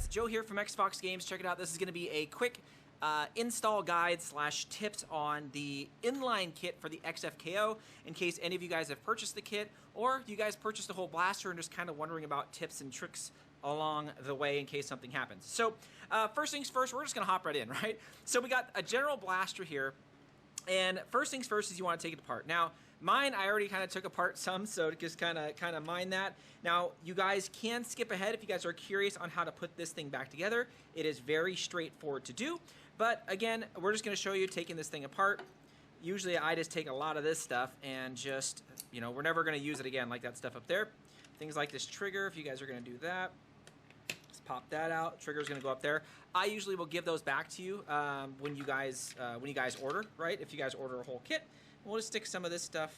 guys, Joe here from XFoxGames. Check it out. This is going to be a quick install guide / tips on the InLine kit for the XFKO in case any of you guys have purchased the kit or you guys purchased the whole blaster and just kind of wondering about tips and tricks along the way in case something happens. So first things first, we're just going to hop right in, right? So we got a general blaster here, and first things first is you want to take it apart. Now, mine, I already kind of took apart some, so just kind of mind that. Now, you guys can skip ahead if you guys are curious on how to put this thing back together. It is very straightforward to do, but again, we're just going to show you taking this thing apart. Usually, I just take a lot of this stuff and just, you know, we're never going to use it again, like that stuff up there. Things like this trigger, if you guys are going to do that, just pop that out. Trigger's going to go up there. I usually will give those back to you when you guys order, right? If you guys order a whole kit. We'll just stick some of this stuff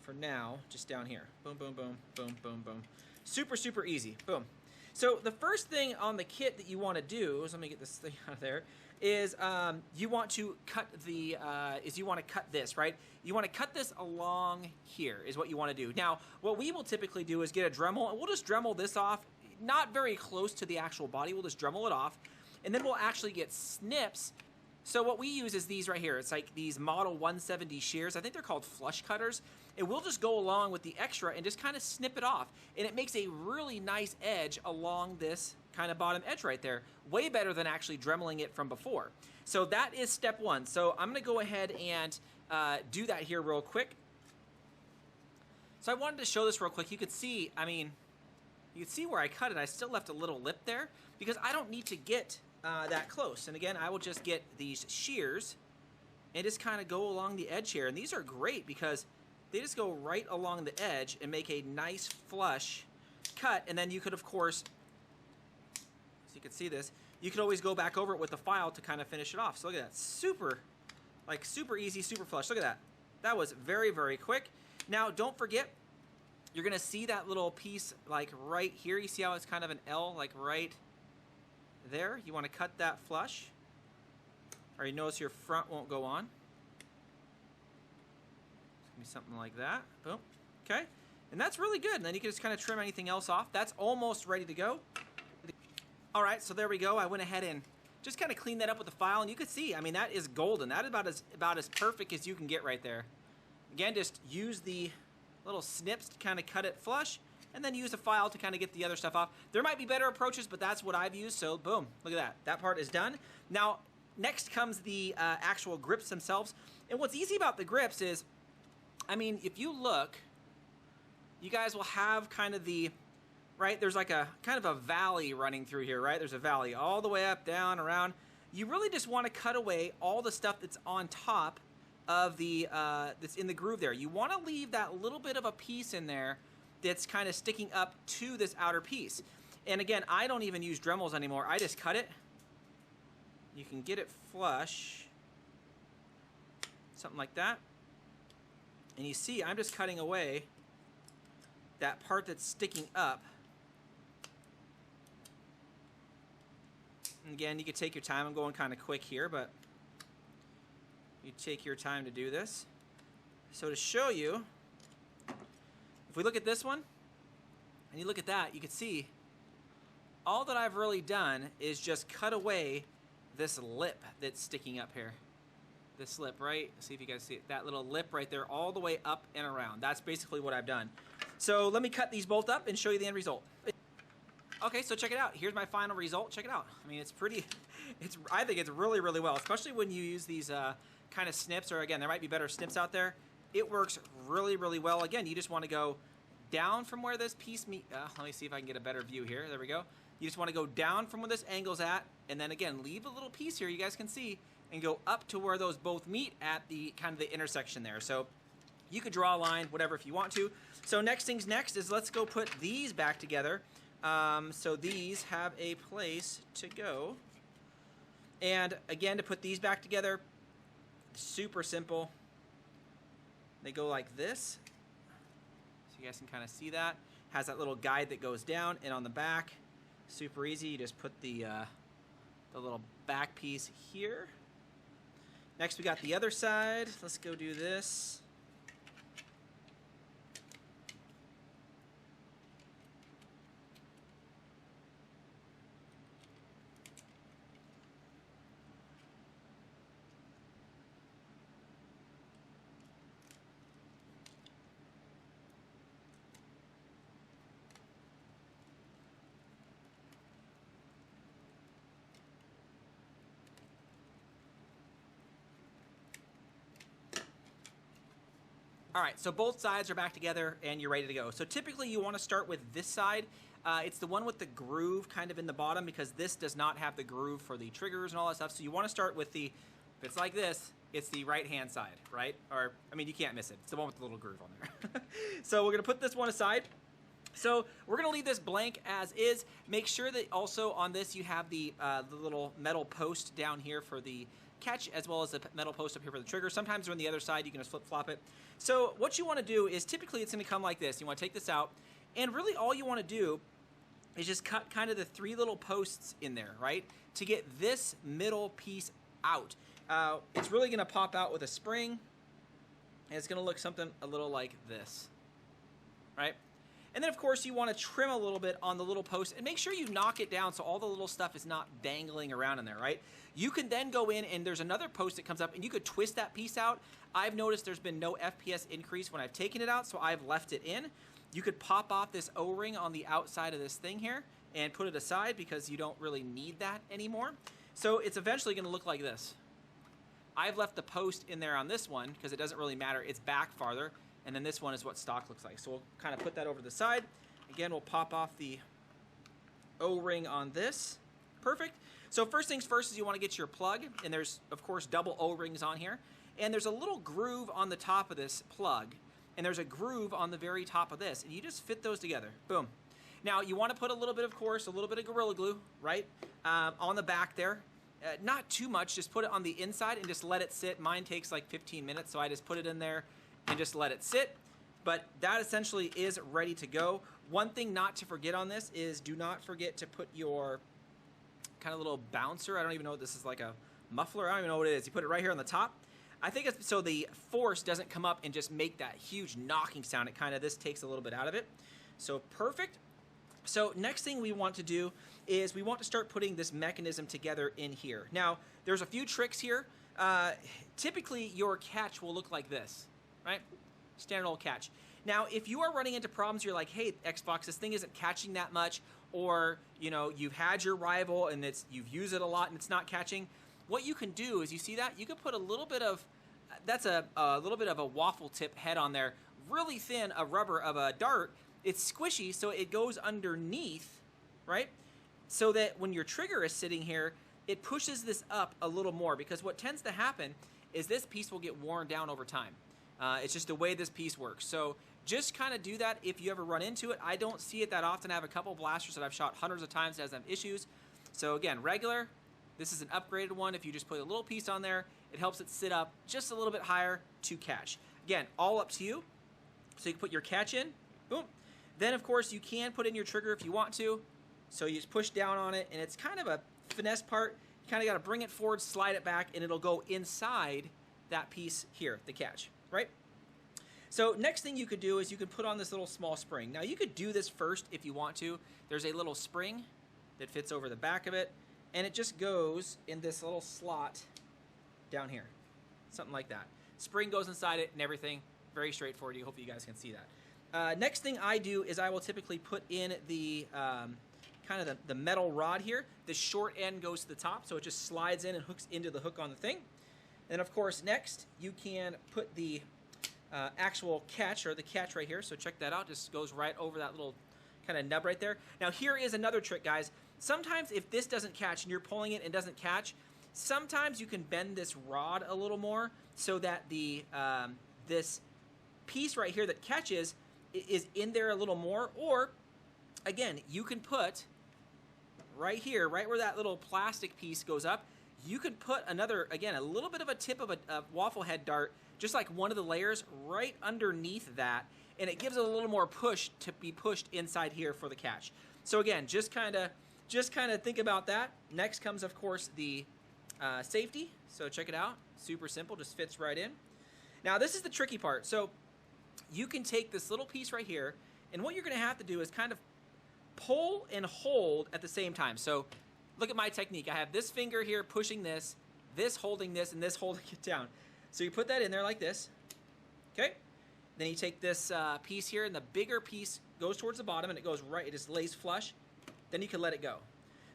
for now just down here. Boom, boom, boom, boom, boom, boom. Super, super easy. Boom. So the first thing on the kit that you want to do is, let me get this thing out of there, is you want to cut this, right? You want to cut this along here is what you want to do. Now, what we will typically do is get a Dremel, and we'll just Dremel this off, not very close to the actual body. We'll just Dremel it off, and then we'll actually get snips. So what we use is these right here. It's like these Model 170 shears. I think they're called flush cutters. And we'll just go along with the extra and just kind of snip it off. And it makes a really nice edge along this kind of bottom edge right there. Way better than actually Dremeling it from before. So that is step one. So I'm going to go ahead and do that here real quick. So I wanted to show this real quick. You could see, I mean, you can see where I cut it. I still left a little lip there because I don't need to get that close. And again, I will just get these shears and just kind of go along the edge here. And these are great because they just go right along the edge and make a nice flush cut. And then you could, of course, so you can see this, you could always go back over it with the file to kind of finish it off. So look at that. Super easy, super flush. Look at that. That was very, very quick. Now, don't forget, you're going to see that little piece like right here. You see how it's kind of an L, like right there. You want to cut that flush, or you notice your front won't go on. It's gonna be something like that. Boom. Okay, and that's really good. And then you can just kind of trim anything else off. That's almost ready to go. All right, so there we go. I went ahead and just kind of cleaned that up with the file, and you can see, I mean, that is golden. That is about as perfect as you can get right there. Again, just use the little snips to kind of cut it flush, and then use a file to kind of get the other stuff off. There might be better approaches, but that's what I've used, so boom, look at that. That part is done. Now, next comes the actual grips themselves. And what's easy about the grips is, I mean, if you look, you guys will have kind of the, right, there's like a kind of a valley running through here, right? There's a valley all the way up, down, around. You really just want to cut away all the stuff that's on top of the, that's in the groove there. You want to leave that little bit of a piece in there that's kind of sticking up to this outer piece. And again, I don't even use Dremels anymore. I just cut it. You can get it flush. Something like that. And you see, I'm just cutting away that part that's sticking up. And again, you can take your time. I'm going kind of quick here, but you take your time to do this. So to show you, if we look at this one, and you look at that, you can see all that I've really done is just cut away this lip that's sticking up here. This lip, right? See if you guys see it. That little lip right there all the way up and around. That's basically what I've done. So let me cut these both up and show you the end result. Okay, so check it out. Here's my final result. Check it out. I mean, it's pretty, I think it's really, really well, especially when you use these kind of snips, or again, there might be better snips out there. It works really, really well. Again, you just want to go down from where this piece meet. Let me see if I can get a better view here. There we go. You just want to go down from where this angle's at, and then again, leave a little piece here you guys can see, and go up to where those both meet at the kind of the intersection there. So you could draw a line, whatever, if you want to. So next things next is let's go put these back together. So these have a place to go. And again, to put these back together, super simple. They go like this, so you guys can kind of see that. Has that little guide that goes down, and on the back, super easy. You just put the little back piece here. Next, we got the other side. Let's go do this. All right, so both sides are back together and you're ready to go. So typically you want to start with this side. It's the one with the groove kind of in the bottom because this does not have the groove for the triggers and all that stuff. So you want to start with the, if it's like this, it's the right-hand side, right? Or, I mean, you can't miss it. It's the one with the little groove on there. So we're going to put this one aside. So we're going to leave this blank as is. Make sure that also on this you have the little metal post down here for the catch, as well as the metal post up here for the trigger. Sometimes they're on the other side. You can just flip-flop it. So what you want to do is typically it's going to come like this. You want to take this out, and really all you want to do is just cut kind of the 3 little posts in there, right, to get this middle piece out. It's really going to pop out with a spring, and it's going to look something a little like this, right? And then, of course, you want to trim a little bit on the little post and make sure you knock it down so all the little stuff is not dangling around in there, right? You can then go in and there's another post that comes up and you could twist that piece out. I've noticed there's been no FPS increase when I've taken it out, so I've left it in. You could pop off this O-ring on the outside of this thing here and put it aside because you don't really need that anymore. So it's eventually going to look like this. I've left the post in there on this one because it doesn't really matter. It's back farther. And then this one is what stock looks like. So we'll kind of put that over to the side. Again, we'll pop off the O-ring on this. Perfect. So first things first is you want to get your plug. And there's, of course, double O-rings on here. And there's a little groove on the top of this plug. And there's a groove on the very top of this. And you just fit those together. Boom. Now, you want to put a little bit, of course, a little bit of Gorilla Glue, right, on the back there. Not too much. Just put it on the inside and just let it sit. Mine takes like 15 minutes, so I just put it in there and just let it sit. But that essentially is ready to go. One thing not to forget on this is do not forget to put your kind of little bouncer. I don't even know what this is, like a muffler. I don't even know what it is. You put it right here on the top. I think it's so the force doesn't come up and just make that huge knocking sound. It kind of, this takes a little bit out of it. So perfect. So next thing we want to do is we want to start putting this mechanism together in here. Now, there's a few tricks here. Typically, your catch will look like this, right? Standard old catch. Now, if you are running into problems, you're like, hey, Xbox, this thing isn't catching that much, or, you know, you've had your rival and you've used it a lot and it's not catching, what you can do is, you see that? You can put a little bit of, that's a little bit of a waffle tip head on there, really thin, a rubber of a dart. It's squishy, so it goes underneath, right? So that when your trigger is sitting here, it pushes this up a little more, because what tends to happen is this piece will get worn down over time. It's just the way this piece works. So just kind of do that if you ever run into it. I don't see it that often. I have a couple blasters that I've shot hundreds of times that has issues. So again, regular. This is an upgraded one. If you just put a little piece on there, it helps it sit up just a little bit higher to catch. Again, all up to you. So you can put your catch in. Boom. Then, of course, you can put in your trigger if you want to. So you just push down on it, and it's kind of a finesse part. You kind of got to bring it forward, slide it back, and it'll go inside that piece here, the catch, right? So next thing you could do is you could put on this little small spring. Now, you could do this first if you want to. There's a little spring that fits over the back of it, and it just goes in this little slot down here, something like that. Spring goes inside it and everything. Very straightforward. Hope you guys can see that. Next thing I do is I will typically put in the kind of the metal rod here. The short end goes to the top, so it just slides in and hooks into the hook on the thing. And of course, next you can put the actual catch, or the catch right here. So check that out. Just goes right over that little kind of nub right there. Now here is another trick, guys. Sometimes if this doesn't catch and you're pulling it and doesn't catch, sometimes you can bend this rod a little more so that the this piece right here that catches is in there a little more. Or again, you can put right here, right where that little plastic piece goes up, you could put another, again, a little bit of a tip of a waffle head dart, just like one of the layers right underneath that, and it gives it a little more push to be pushed inside here for the catch. So again, just kind of think about that. Next comes, of course, the safety. So check it out. Super simple, just fits right in. Now this is the tricky part. So you can take this little piece right here, and what you're going to have to do is kind of pull and hold at the same time. So look at my technique. I have this finger here pushing this holding this, and this holding it down. So you put that in there like this. Okay? Then you take this piece here, and the bigger piece goes towards the bottom, and it goes right, it just lays flush. Then you can let it go.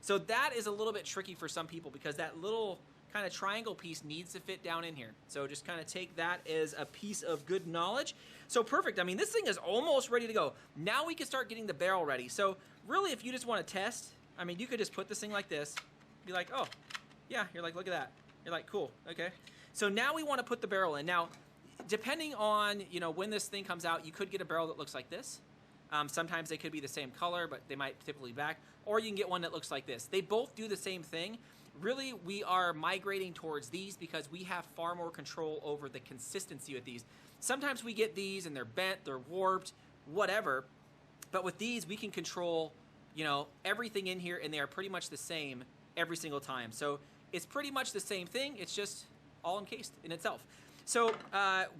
So that is a little bit tricky for some people, because that little kind of triangle piece needs to fit down in here. So just kind of take that as a piece of good knowledge. So perfect. I mean, this thing is almost ready to go. Now we can start getting the barrel ready. So really, if you just want to test, I mean, you could just put this thing like this, be like, oh, yeah, you're like, look at that. You're like, cool, okay. So now we want to put the barrel in. Now, depending on, you know, when this thing comes out, you could get a barrel that looks like this. Sometimes they could be the same color, but they might typically back. Or you can get one that looks like this. They both do the same thing. Really, we are migrating towards these because we have far more control over the consistency with these. Sometimes we get these and they're bent, they're warped, whatever. But with these, we can control, you know, everything in here, and they are pretty much the same every single time. So it's pretty much the same thing. It's just all encased in itself. So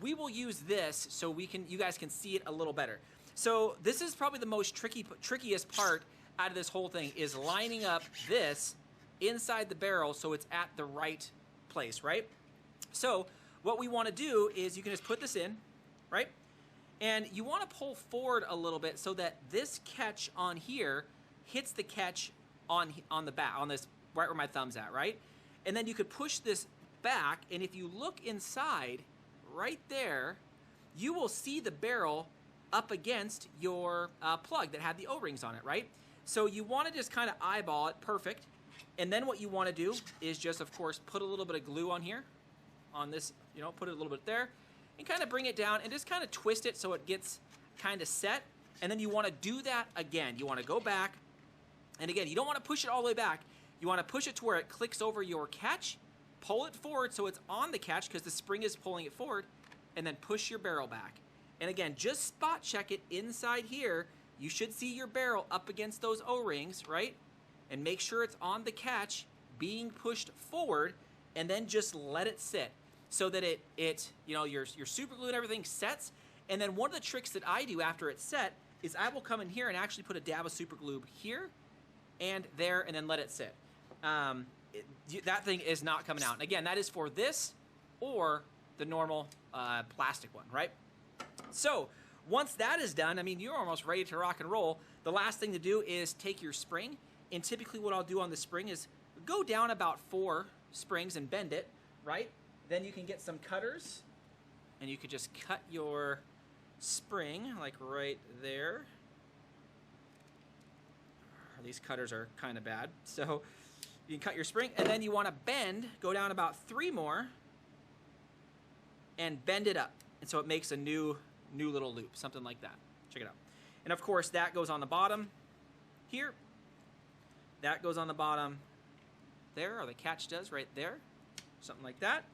we will use this so you guys can see it a little better. So this is probably the most trickiest part out of this whole thing, is lining up this inside the barrel so it's at the right place, right? So what we want to do is you can just put this in, right? And you want to pull forward a little bit so that this catch on here hits the catch on the back, on this, right where my thumb's at, right? And then you could push this back, and if you look inside, right there, you will see the barrel up against your plug that had the O-rings on it, right? So you want to just kind of eyeball it, perfect. And then what you want to do is just, of course, put a little bit of glue on here, on this, you know, put it a little bit there, and kind of bring it down and just kind of twist it so it gets kind of set. And then you want to do that again. You want to go back, and again, you don't want to push it all the way back. You want to push it to where it clicks over your catch, pull it forward so it's on the catch because the spring is pulling it forward, and then push your barrel back. And again, just spot check it inside here. You should see your barrel up against those O-rings, right? And make sure it's on the catch, being pushed forward, and then just let it sit so that it you know, your super glue and everything sets. And then one of the tricks that I do after it's set is I will come in here and actually put a dab of super glue here and there, and then let it sit. That thing is not coming out. And again, that is for this or the normal plastic one, right? So once that is done, I mean, you're almost ready to rock and roll. The last thing to do is take your spring, and typically what I'll do on the spring is go down about 4 springs and bend it, right? Then you can get some cutters, and you could just cut your spring, like right there. These cutters are kind of bad. So you can cut your spring, and then you want to bend, go down about 3 more, and bend it up. And so it makes a new little loop, something like that. Check it out. And of course, that goes on the bottom here. That goes on the bottom there, or the catch does right there. Something like that.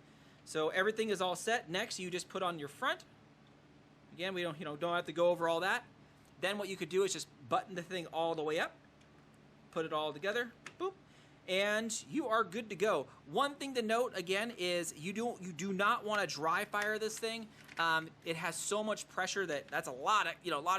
So everything is all set. Next, you just put on your front. Again, we don't have to go over all that. Then what you could do is just button the thing all the way up. Put it all together. Boop. And you are good to go. One thing to note again is you do not want to dry fire this thing. It has so much pressure that's a lot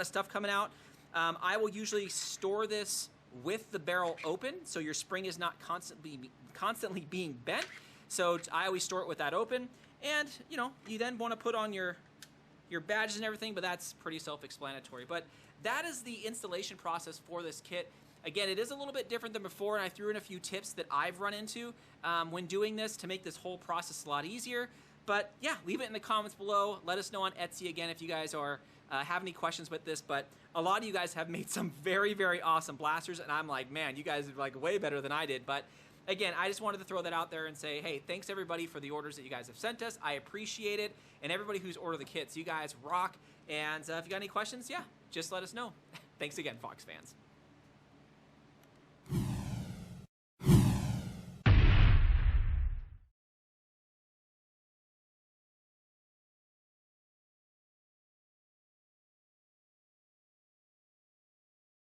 of stuff coming out. I will usually store this with the barrel open so your spring is not constantly being bent. So I always store it with that open. And you then want to put on your badges and everything, but that's pretty self-explanatory. But that is the installation process for this kit. Again, it is a little bit different than before, and I threw in a few tips that I've run into when doing this to make this whole process a lot easier. But yeah, leave it in the comments below. Let us know on Etsy again if you guys have any questions with this. But a lot of you guys have made some very, very awesome blasters, and I'm like, man, you guys are like way better than I did. But again, I just wanted to throw that out there and say, hey, thanks everybody for the orders that you guys have sent us. I appreciate it. And everybody who's ordered the kits, you guys rock. And if you got any questions, yeah, just let us know. Thanks again, Fox fans.